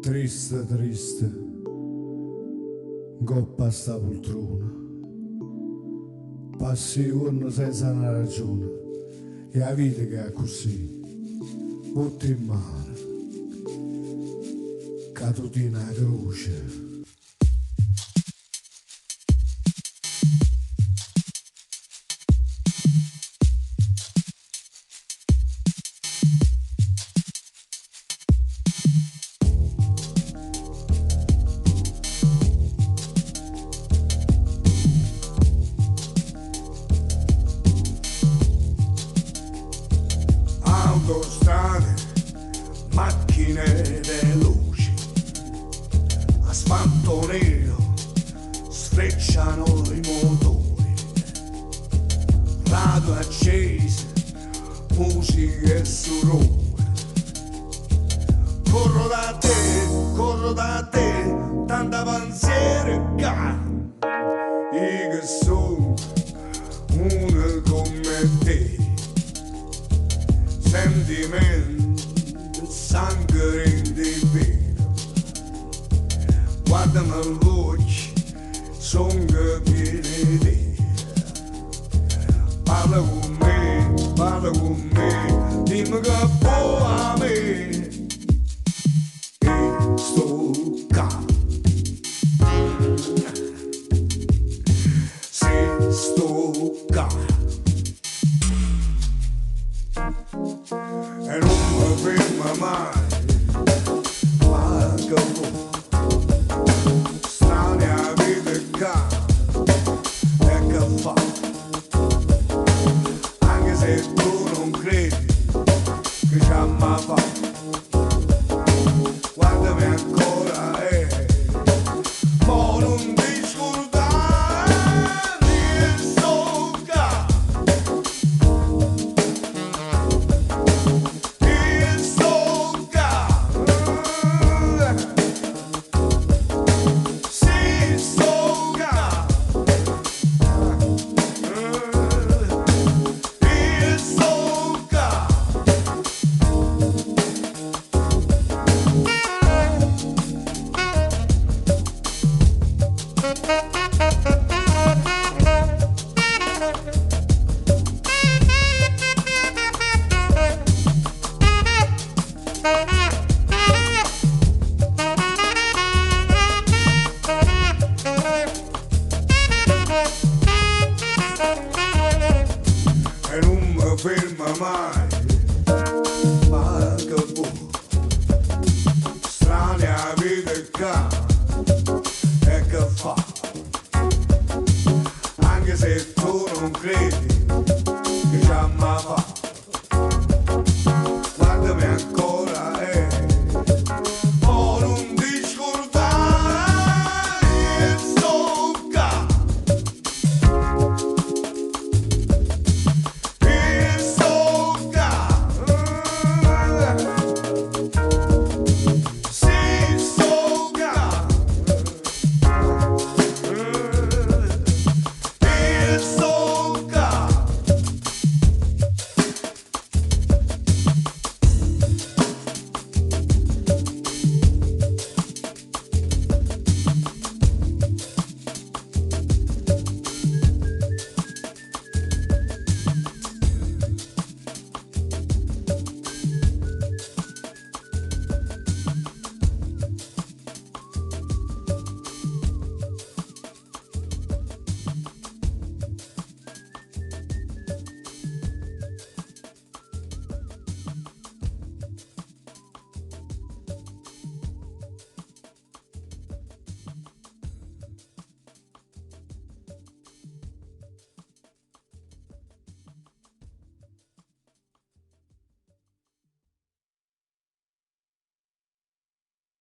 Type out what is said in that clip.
Triste, triste, goppa sta poltrona, passi i giorni senza una ragione, e la vita che è così, butta in mano, cadutina a croce. Autostrade, macchine e luci, asfalto nero, sfrecciano i motori, radio accese, musica e surore. Corro da te, tanta pensiero che io che sono uno come te. Sentimento, sangue in vino, guardami gli occhi, sono pieni di parla con me, dimmi che può a me, e sto qua, se sto qua. E non mi ferma mai, ma che strane a vita e che fa, anche se tu non credi che ci ha mai fatto, guardami ancora ma non ti scordare di sto qua. E non mi ferma mai, ma che strane a vita e che fa, anche se tu non credi che ci ha mai fatto.